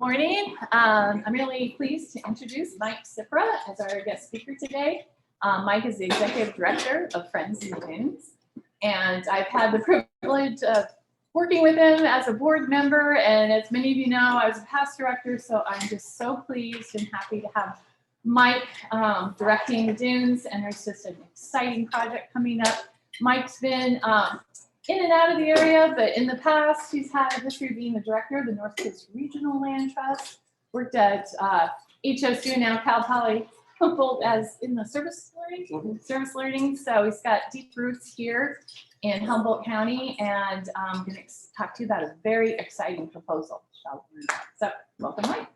Morning. I'm really pleased to introduce Mike Cipra as our guest speaker today. Mike is the Executive Director of Friends in the Dunes, and I've had the privilege of working with him as a board member, and as many of you know, I was a past director, so I'm just so pleased and happy to have Mike directing the Dunes, and there's just an exciting project coming up. Mike's been in and out of the area, but in the past, he's had a history of being the director of the North Coast Regional Land Trust, worked at HSU, now Cal Poly Humboldt, as in the service learning. So he's got deep roots here in Humboldt County, and I'm going to talk to you about a very exciting proposal. So welcome, Mike.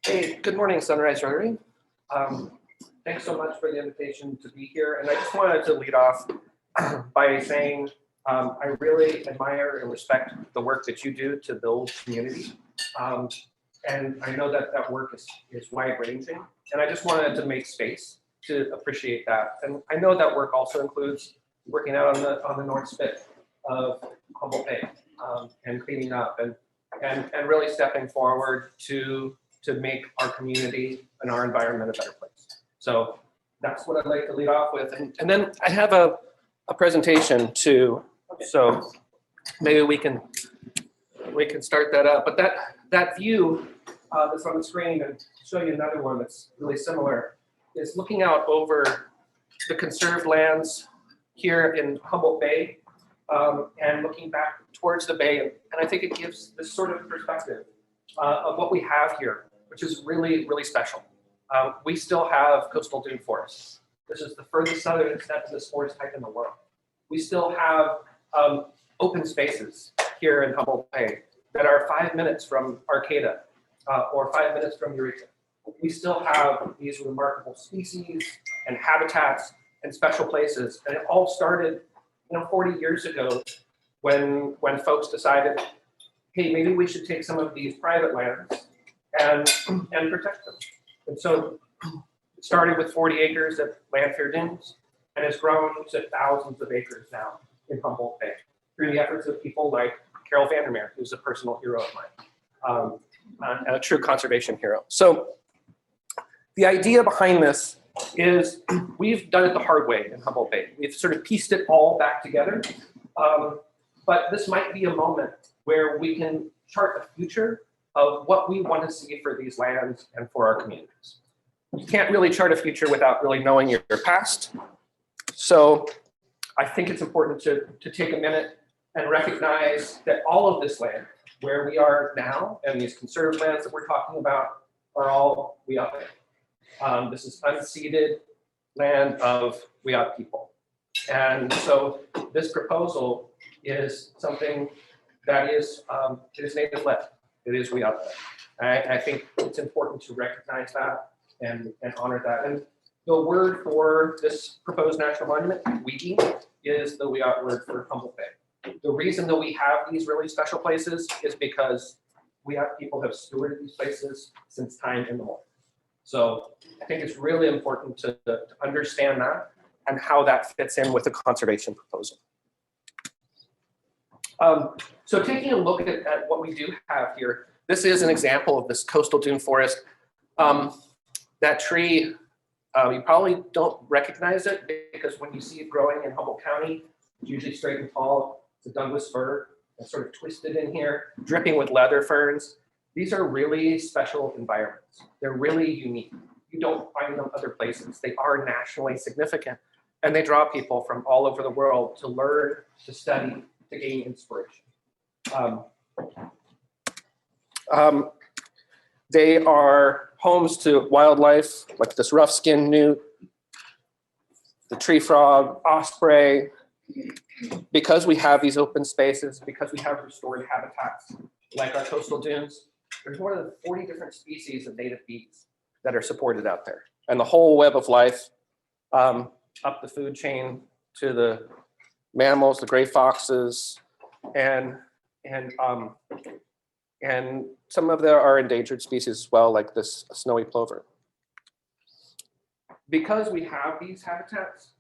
Hey, good morning, Sunrise Rotary. Thanks so much for the invitation to be here. And I just wanted to lead off by saying I really admire and respect the work that you do to build community. And I know that that work is wide-ranging. And I just wanted to make space to appreciate that. And I know that work also includes working out on the North Spit of Humboldt Bay and cleaning up and really stepping forward to make our community and our environment a better place. So that's what I'd like to lead off with. And then I have a presentation too. So maybe we can start that up. But that view that's on the screen, and show you another one that's really similar, is looking out over the conserved lands here in Humboldt Bay and looking back towards the bay. And I think it gives this sort of perspective of what we have here, which is really, really special. We still have coastal dune forests. This is the furthest southern extent of this forest type in the world. We still have open spaces here in Humboldt Bay that are 5 minutes from Arcata or 5 minutes from Eureka. We still have these remarkable species and habitats and special places. And it all started 40 years ago when folks decided, hey, maybe we should take some of these private lands and protect them. And so it started with 40 acres at Landfair Dunes and has grown to thousands of acres now in Humboldt Bay through the efforts of people like Carol Vandermeer, who's a personal hero of mine, and a true conservation hero. So the idea behind this is we've done it the hard way in Humboldt Bay. We've sort of pieced it all back together. But this might be a moment where we can chart a future of what we want to see for these lands and for our communities. You can't really chart a future without really knowing your past. So I think it's important to take a minute and recognize that all of this land, where we are now, and these conserved lands that we're talking about, are all Wiyot. This is unceded land of Wiyot people. And so this proposal is something that is, it is native led. It is Wiyot led. I think it's important to recognize that and honor that. And the word for this proposed national monument, Wigi, is the Wiyot word for Humboldt Bay. The reason that we have these really special places is because Wiyot people have stewarded these places since time immemorial. So I think it's really important to understand that and how that fits in with the conservation proposal. So taking a look at what we do have here, this is an example of this coastal dune forest. That tree, you probably don't recognize it because when you see it growing in Humboldt County, it's usually straight and tall. It's a Douglas fir. It's sort of twisted in here, dripping with leather ferns. These are really special environments. They're really unique. You don't find them other places. They are nationally significant, and they draw people from all over the world to learn, to study, to gain inspiration. They are homes to wildlife like this rough-skinned newt, the tree frog, osprey. Because we have these open spaces, because we have restored habitats like our coastal dunes, there's more than 40 different species of native bees that are supported out there. And the whole web of life, up the food chain to the mammals, the gray foxes, and some of there are endangered species as well, like this snowy plover. Because we have these habitats,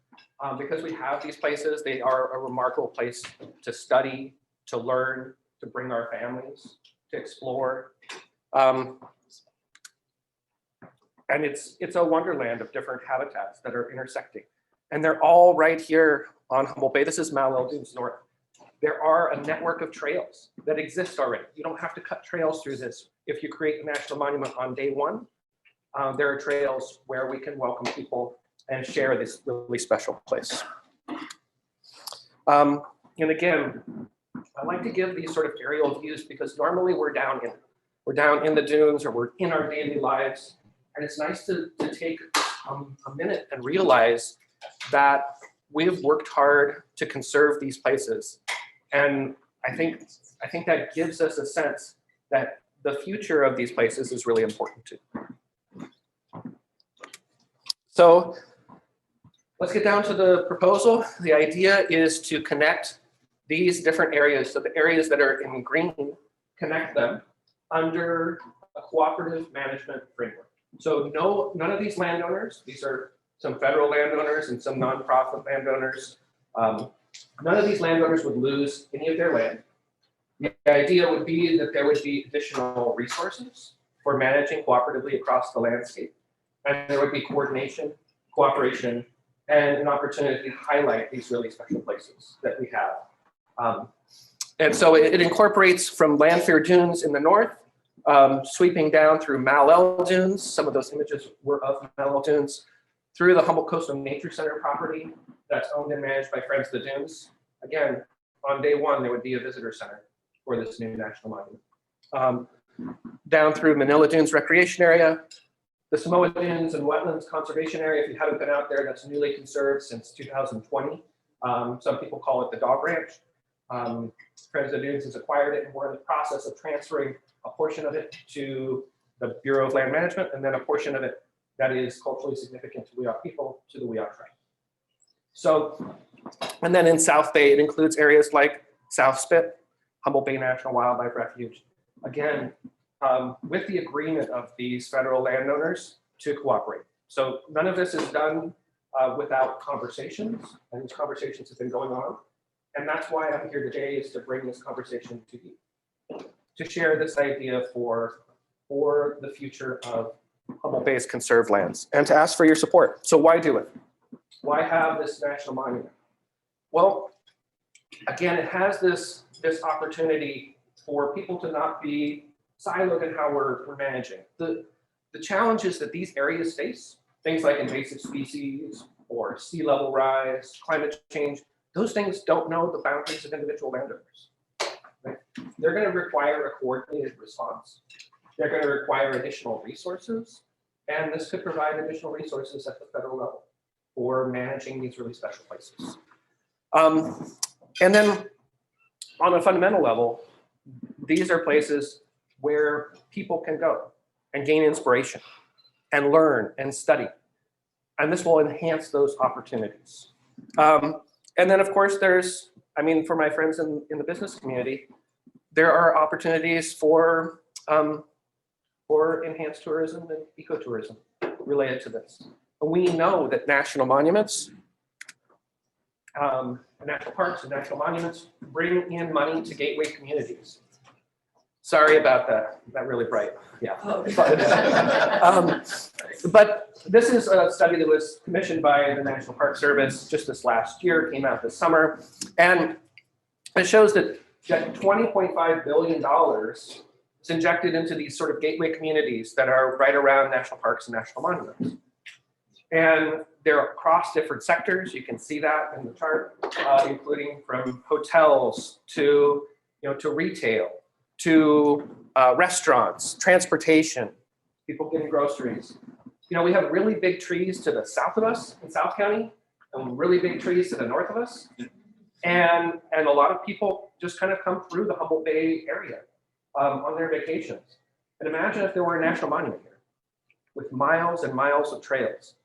because we have these places, they are a remarkable place to study, to learn, to bring our families, to explore. And it's a wonderland of different habitats that are intersecting. And they're all right here on Humboldt Bay. This is Wigi Dunes North. There are a network of trails that exist already. You don't have to cut trails through this. If you create a national monument on day one, there are trails where we can welcome people and share this really special place. And again, I like to give these sort of aerial views because normally we're down in the dunes or we're in our daily lives. And it's nice to take a minute and realize that we've worked hard to conserve these places. And I think that gives us a sense that the future of these places is really important too. So let's get down to the proposal. The idea is to connect these different areas. So the areas that are in green, connect them under a cooperative management framework. So none of these landowners, these are some federal landowners and some nonprofit landowners, none of these landowners would lose any of their land. The idea would be that there would be additional resources for managing cooperatively across the landscape. And there would be coordination, cooperation, and an opportunity to highlight these really special places that we have. And so it incorporates from Landfair Dunes in the north, sweeping down through Malel Dunes. Some of those images were of Malel Dunes, through the Humboldt Coastal Nature Center property that's owned and managed by Friends of the Dunes. Again, on day one, there would be a visitor center for this new national monument. Down through Manila Dunes Recreation Area, the Samoa Dunes and Wetlands Conservation Area. If you haven't been out there, that's newly conserved since 2020. Some people call it the Dog Ranch. Friends of the Dunes has acquired it, and we're in the process of transferring a portion of it to the Bureau of Land Management, and then a portion of it that is culturally significant to Wiyot people to the Wiyot Tribe. So, and then in South Bay, it includes areas like South Spit, Humboldt Bay National Wildlife Refuge. Again, with the agreement of these federal landowners to cooperate. So none of this is done without conversations, and these conversations have been going on. And that's why I'm here today, is to bring this conversation to you, to share this idea for the future of Humboldt Bay's conserved lands, and to ask for your support. So why do it? Why have this national monument? Well, again, it has this opportunity for people to not be siloed in how we're managing. The challenges that these areas face, things like invasive species or sea level rise, climate change, those things don't know the boundaries of individual landowners. Right? They're going to require a coordinated response. They're going to require additional resources, and this could provide additional resources at the federal level for managing these really special places. And then on a fundamental level, these are places where people can go and gain inspiration and learn and study. And this will enhance those opportunities. And then of course there's, I mean, for my friends in the business community, there are opportunities for enhanced tourism and ecotourism related to this. And we know that national monuments, national parks and national monuments bring in money to gateway communities. Sorry about that, not really bright, yeah. But this is a study that was commissioned by the National Park Service just this last year, came out this summer. And it shows that $20.5 billion is injected into these sort of gateway communities that are right around national parks and national monuments. And they're across different sectors. You can see that in the chart, including from hotels to retail, to restaurants, transportation, people getting groceries. You know, we have really big trees to the south of us in South County, and really big trees to the north of us. And a lot of people just kind of come through the Humboldt Bay area on their vacations. And imagine if there were a national monument here with miles and miles of trails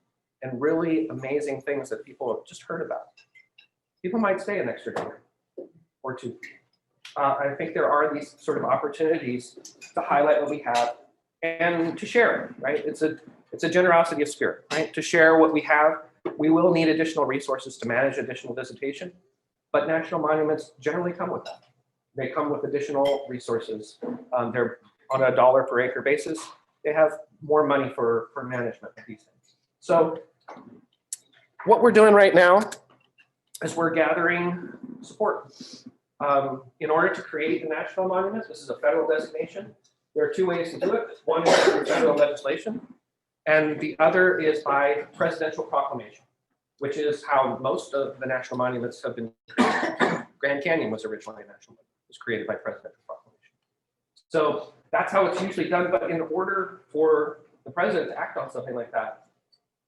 and really amazing things that people have just heard about. People might stay an extra day or two. I think there are these sort of opportunities to highlight what we have and to share it, right? It's a generosity of spirit, right? To share what we have. We will need additional resources to manage additional visitation, but national monuments generally come with that. They come with additional resources. They're on a dollar per acre basis, they have more money for management of these things. So what we're doing right now is we're gathering support. In order to create a national monument, this is a federal designation. There are two ways to do it. One is through federal legislation, and the other is by presidential proclamation, which is how most of the national monuments have been created. Grand Canyon was originally a national monument. It was created by presidential proclamation. So that's how it's usually done. But in order for the president to act on something like that,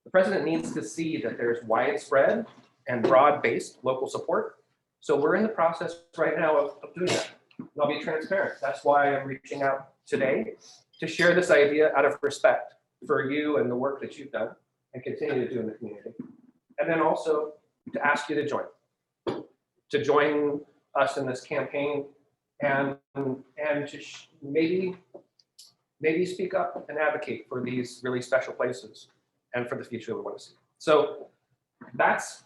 the president needs to see that there's widespread and broad-based local support. So we're in the process right now of doing that. And I'll be transparent. That's why I'm reaching out today to share this idea out of respect for you and the work that you've done and continue to do in the community. And then also to ask you to join us in this campaign and to maybe speak up and advocate for these really special places and for the future we want to see. So that's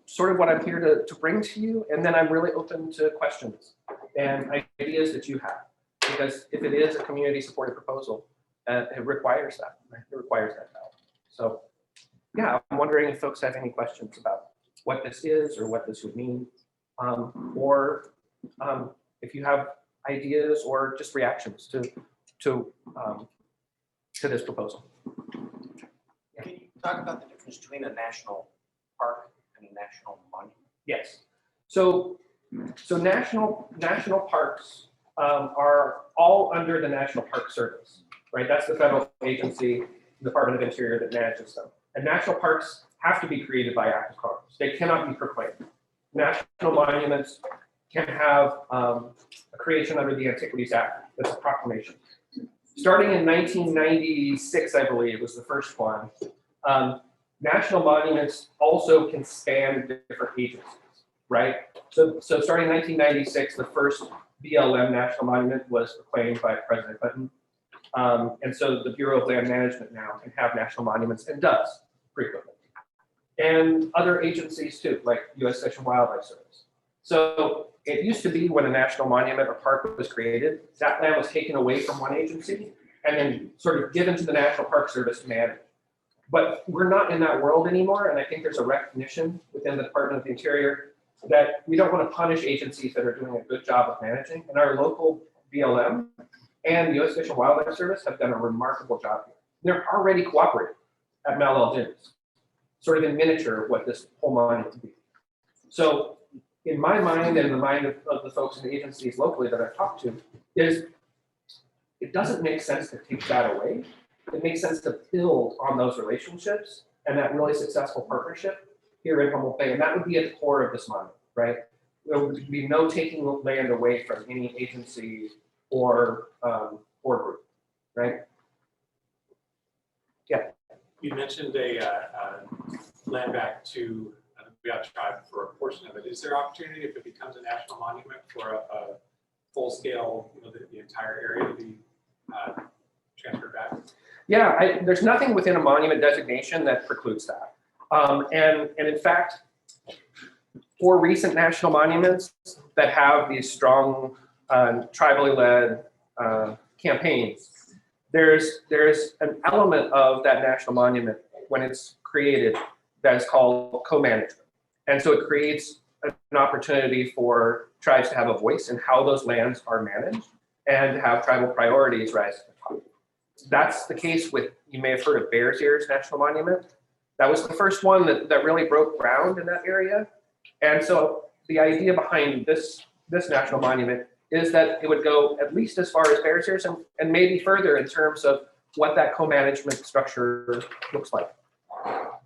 sort of what I'm here to bring to you. And then I'm really open to questions and ideas that you have, because if it is a community supported proposal, it requires that, right? It requires that value. So yeah, I'm wondering if folks have any questions about what this is or what this would mean, or if you have ideas or just reactions to this proposal. Can you talk about the difference between a national park and a national monument? Yes. So national parks are all under the National Park Service, right? That's the federal agency, Department of Interior, that manages them. And national parks have to be created by Act of Congress. They cannot be proclaimed. National monuments can have a creation under the Antiquities Act. That's a proclamation. Starting in 1996, I believe, was the first one. National monuments also can span different agencies, right? So starting in 1996, the first BLM national monument was proclaimed by President Clinton. And so the Bureau of Land Management now can have national monuments and does frequently. And other agencies too, like U.S. Fish and Wildlife Service. So it used to be when a national monument or park was created, that land was taken away from one agency and then sort of given to the National Park Service to manage. But we're not in that world anymore, and I think there's a recognition within the Department of the Interior that we don't want to punish agencies that are doing a good job of managing. And our local BLM and U.S. Fish and Wildlife Service have done a remarkable job here. They're already cooperating at Mount Dunes, sort of in miniature of what this whole monument would be. So in my mind and the mind of the folks in the agencies locally that I've talked to, is it doesn't make sense to take that away. It makes sense to build on those relationships and that really successful partnership here in Humboldt Bay. And that would be at the core of this monument, right? There would be no taking land away from any agency or group, right? Yeah. You mentioned a land back to the Wiyot Tribe for a portion of it. Is there opportunity, if it becomes a national monument, for a full-scale, the entire area to be transferred back? Yeah, there's nothing within a monument designation that precludes that. And in fact, for recent national monuments that have these strong tribally led campaigns, there's an element of that national monument when it's created that is called co-management. And so it creates an opportunity for tribes to have a voice in how those lands are managed and have tribal priorities rise to the top. That's the case with, you may have heard of Bears Ears National Monument. That was the first one that really broke ground in that area. And so the idea behind this national monument is that it would go at least as far as Bears Ears and maybe further in terms of what that co-management structure looks like.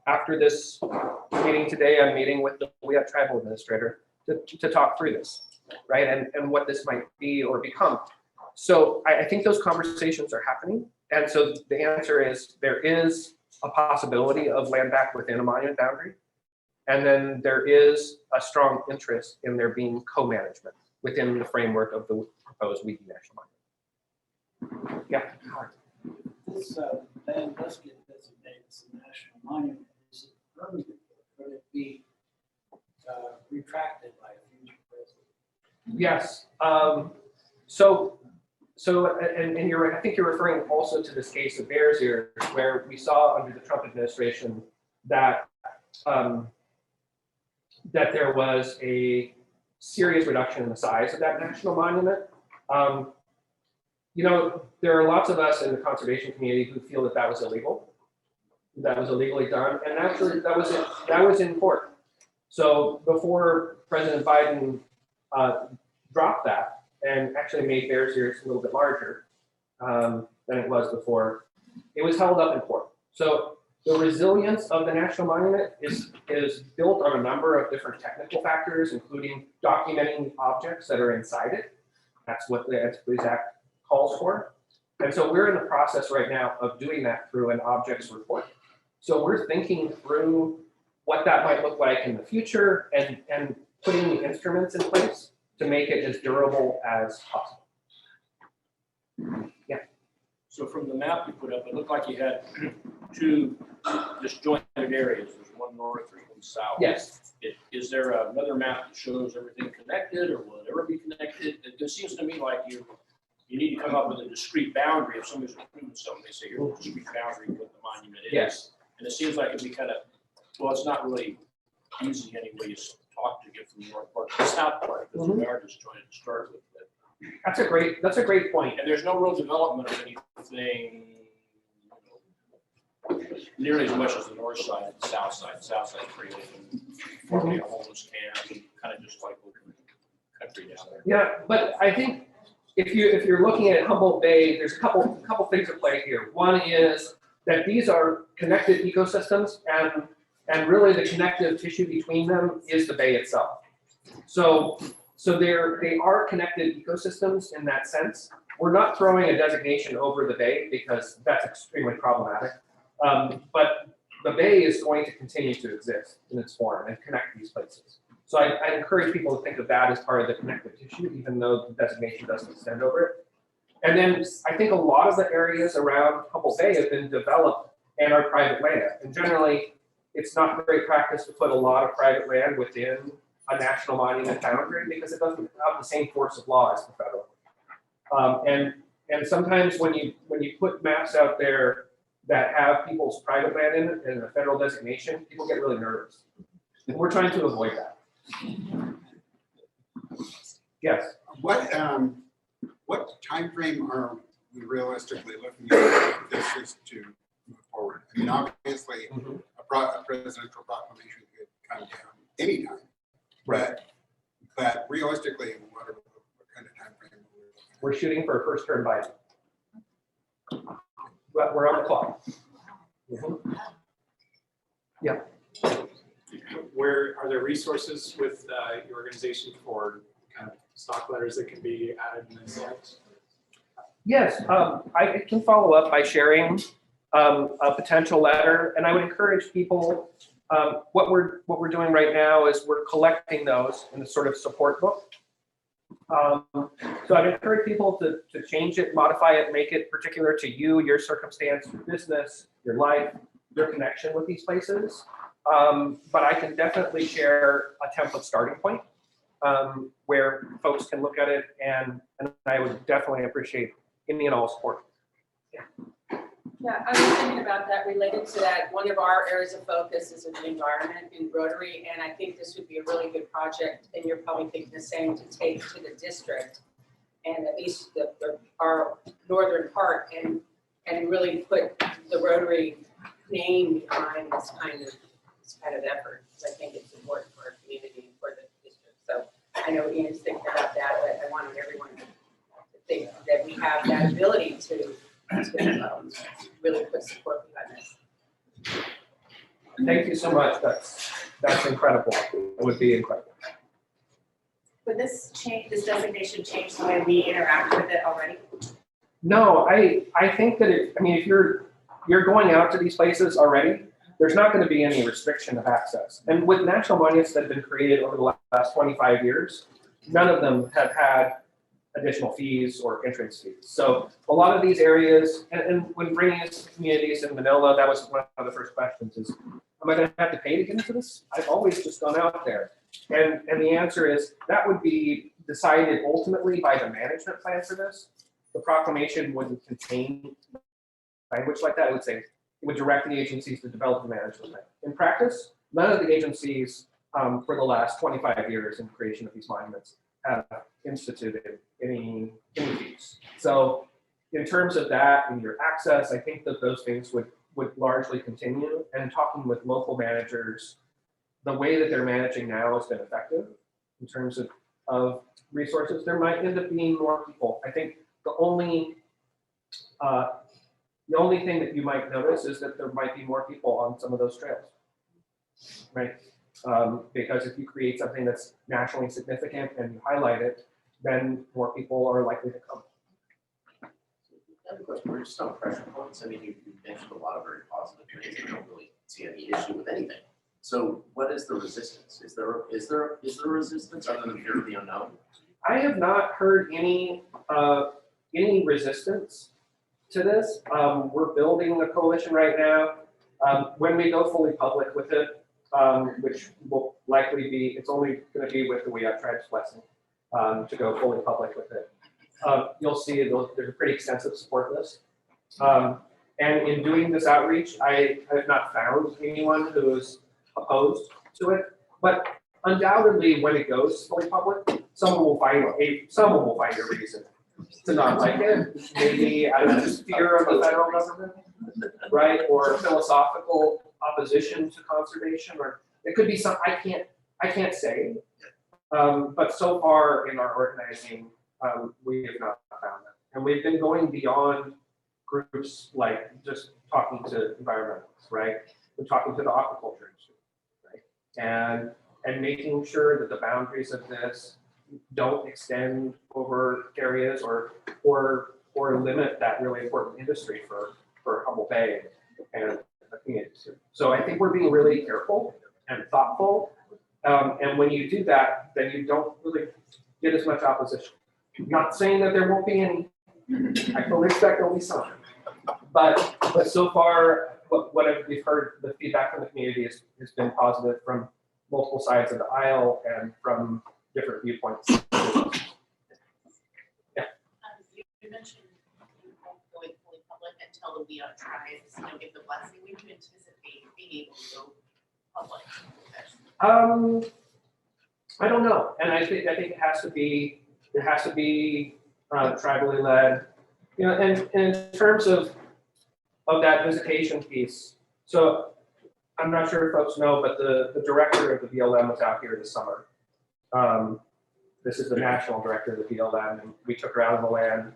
After this meeting today, I'm meeting with the Wiyot Tribal Administrator to talk through this, right? And what this might be or become. So I think those conversations are happening. And so the answer is there is a possibility of land back within a monument boundary. And then there is a strong interest in there being co-management within the framework of the proposed Wigi National Monument. Yeah. This land does get designated as a national monument. Is it permanent? Could it be retracted by a future president? Yes. So and you're right, I think you're referring also to this case of Bears Ears, where we saw under the Trump administration that that there was a serious reduction in the size of that national monument. You know, there are lots of us in the conservation community who feel that that was illegal, that was illegally done, and actually that was in court. So before President Biden dropped that and actually made Bears Ears a little bit larger than it was before, it was held up in court. So the resilience of the national monument is built on a number of different technical factors, including documenting objects that are inside it. That's what the Antiquities Act calls for. And so we're in the process right now of doing that through an objects report. So we're thinking through what that might look like in the future and putting the instruments in place to make it as durable as possible. Yeah. So from the map you put up, it looked like you had two disjointed areas. There's one north and one south. Yes. Is there another map that shows everything connected, or will it ever be connected? It seems to me like you need to come up with a discrete boundary. If somebody's approving something, they say here's a discrete boundary what the monument is. Yes. And it seems like it'd be kind of, well, it's not really easy anyway to talk to get from the north part to the south part, because we are disjointed to start with. That's a great point. And there's no real development of anything nearly as much as the north side, the south side. South side pretty open, forming a homeless camp, and kind of just like looking country down there. Yeah, but I think if you're looking at Humboldt Bay, there's a couple things at play here. One is that these are connected ecosystems, and really the connective tissue between them is the bay itself. So they are connected ecosystems in that sense. We're not throwing a designation over the bay because that's extremely problematic. But the bay is going to continue to exist in its form and connect these places. So I encourage people to think of that as part of the connective tissue, even though the designation doesn't extend over it. And then I think a lot of the areas around Humboldt Bay have been developed and are private land. And generally, it's not great practice to put a lot of private land within a national monument boundary because it doesn't have the same force of law as the federal. And sometimes when you put maps out there that have people's private land in it and a federal designation, people get really nervous. And we're trying to avoid that. Yes. What time frame are we realistically looking at if this is to move forward? I mean, obviously, a presidential proclamation could come down anytime. Right. But realistically, what kind of time frame are we looking at? We're shooting for a first term Biden. But we're on the clock. Yeah. Where are there resources with your organization for kind of stock letters that can be added in the site? Yes, I can follow up by sharing a potential letter, and I would encourage people. What we're doing right now is we're collecting those in a sort of support book. So I'd encourage people to change it, modify it, make it particular to you, your circumstance, your business, your life, your connection with these places. But I can definitely share a template starting point where folks can look at it, and I would definitely appreciate any and all support. Yeah, I was thinking about that related to that. One of our areas of focus is in the environment in Rotary, and I think this would be a really good project, and you're probably thinking the same, to take to the district and at least our northern part and really put the Rotary name behind this kind of effort. I think it's important for our community and for the district. So I know Ian's thinking about that, but I wanted everyone to think that we have that ability to really put support behind this. Thank you so much. That's incredible. It would be incredible. Would this designation change the way we interact with it already? No, I think that if you're going out to these places already, there's not going to be any restriction of access. And with national monuments that have been created over the last 25 years, none of them have had additional fees or entrance fees. So a lot of these areas, and when bringing us to communities in Manila, that was one of the first questions is, am I going to have to pay to get into this? I've always just gone out there. And the answer is that would be decided ultimately by the management plan for this. the proclamation wouldn't contain language like that. It would say, it would direct the agencies to develop and manage the land. In practice, none of the agencies for the last 25 years in creation of these monuments have instituted any fees. So in terms of that and your access, I think that those things would largely continue. And talking with local managers, the way that they're managing now has been effective in terms of resources. There might end up being more people. I think the only thing that you might notice is that there might be more people on some of those trails, right? Because if you create something that's nationally significant and you highlight it, then more people are likely to come. I have a question. We're just on pressure points. I mean, you mentioned a lot of very positive things. I don't really see any issue with anything. So what is the resistance? Is there resistance other than fear of the unknown? I have not heard any resistance to this. We're building a coalition right now. When we go fully public with it, which will likely be, it's only going to be with the Wiyot Tribe's blessing to go fully public with it. You'll see there's a pretty extensive support list. And in doing this outreach, I have not found anyone who is opposed to it. But undoubtedly, when it goes fully public, someone will find a reason to not like it. Maybe out of just fear of the federal government, right? Or philosophical opposition to conservation, or it could be some, I can't say. But so far in our organizing, we have not found that. And we've been going beyond groups like just talking to environmentalists, right? We're talking to the aquaculture industry, right? And making sure that the boundaries of this don't extend over areas or limit that really important industry for Humboldt Bay and the communities. So I think we're being really careful and thoughtful. And when you do that, then you don't really get as much opposition. Not saying that there won't be any. I fully expect there'll be some. But so far, what we've heard, the feedback from the community has been positive from multiple sides of the aisle and from different viewpoints. You mentioned going fully public until the Wiyot Tribes, give the blessing. When do you anticipate being able to go public? I don't know, and I think it has to be tribally led, and in terms of that visitation piece. So I'm not sure if folks know, but the director of the BLM was out here this summer. This is the national director of the BLM, and we took her out on the land.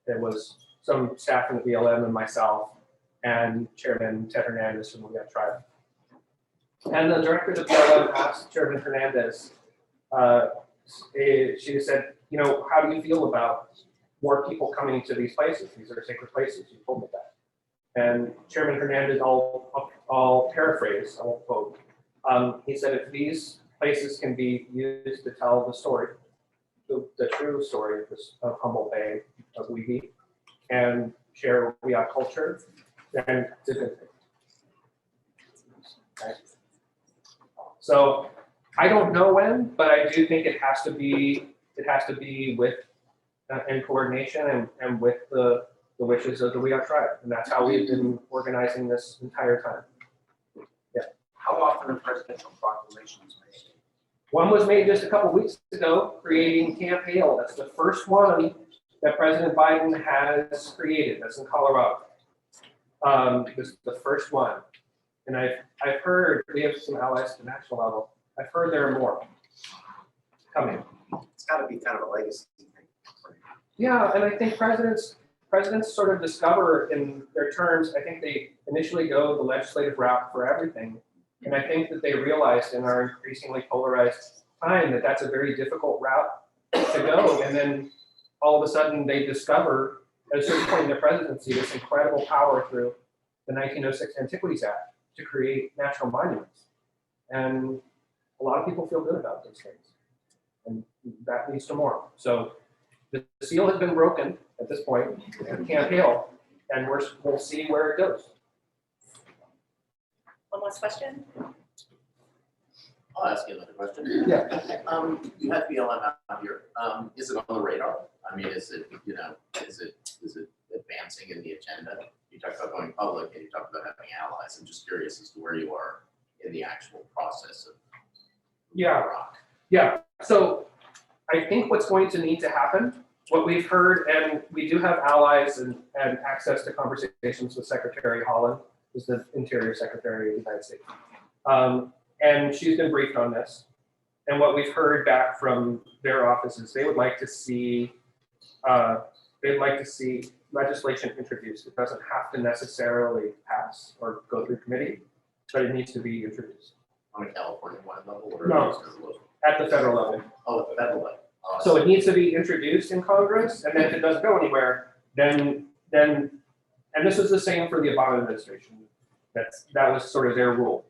There was some staff from the BLM and myself, and Chairman Ted Hernandez from the Wiyot Tribe. And the director of the BLM asked Chairman Hernandez, she said, how do you feel about more people coming to these places? These are sacred places. You told me that. And Chairman Hernandez, I'll paraphrase, I won't quote. He said, if these places can be used to tell the story, the true story of Humboldt Bay, of Wigi, and share Wiyot culture, then it's a good thing. Okay. So I don't know when, but I do think it has to be with in coordination and with the wishes of the Wiyot Tribe, and that's how we've been organizing this entire time. Yeah. How often are presidential proclamations made? One was made just a couple weeks ago, creating Camp Hale. That's the first one that President Biden has created. That's in Colorado. This is the first one. And I've heard, we have some allies at the national level. I've heard there are more coming. It's got to be kind of a legacy thing. Yeah, and I think presidents sort of discover in their terms, I think they initially go the legislative route for everything. And I think that they realized in our increasingly polarized time that that's a very difficult route to go. And then all of a sudden they discover at a certain point in their presidency this incredible power through the 1906 Antiquities Act to create national monuments. And a lot of people feel good about those things. And that leads to more. So the seal has been broken at this point at Camp Hale, and we'll see where it goes. One last question. I'll ask you another question. Yeah. You have BLM out here. Is it on the radar? I mean, is it, you know, is it advancing in the agenda? You talked about going public and you talked about having allies. I'm just curious as to where you are in the actual process of. Yeah. Rock. Yeah, so I think what's going to need to happen, what we've heard, and we do have allies and access to conversations with Secretary Holland, who's the Interior Secretary of the United States. And she's been briefed on this. And what we've heard back from their offices, they would like to see, legislation introduced. It doesn't have to necessarily pass or go through committee, but it needs to be introduced. On a California-wide level or? No. just as a local? At the federal level. Oh, at the federal level. Oh, I So see. it needs to be introduced in Congress, and then if it doesn't go anywhere, then, and this was the same for the Obama administration. That was sort of their rule.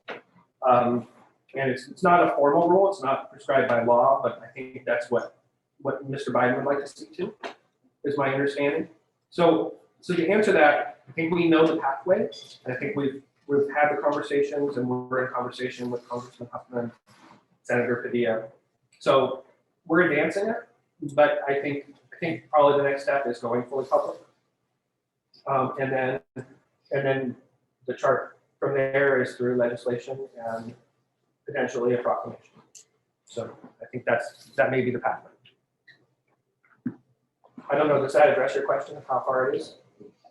And it's not a formal rule, it's not prescribed by law, but I think that's what Mr. Biden would like to see too, is my understanding. So to answer that, I think we know the pathway, and I think we've had the conversations, and we're in conversation with Congressman Huffman, Senator Padilla. So we're advancing it, but I think probably the next step is going fully public. And then the chart from there is through legislation and potentially a proclamation. So I think that may be the pathway. I don't know, does that address your question of how far it is?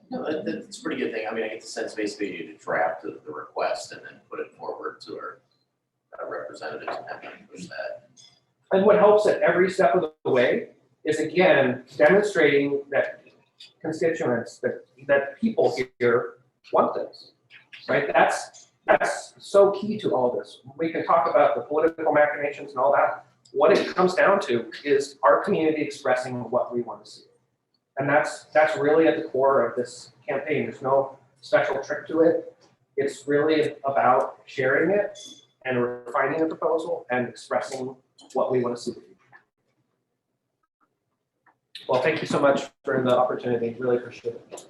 No, that's a pretty good thing. I mean, I get the sense basically you need to draft the request and then put it forward to our representatives and have them push that. And what helps at every step of the way is, again, demonstrating that constituents, that people here want this, right? That's so key to all this. We can talk about the political machinations and all that. What it comes down to is our community expressing what we want to see. And that's really at the core of this campaign. There's no special trick to it. It's really about sharing it and refining a proposal and expressing what we want to see. Well, thank you so much for the opportunity. Really appreciate it.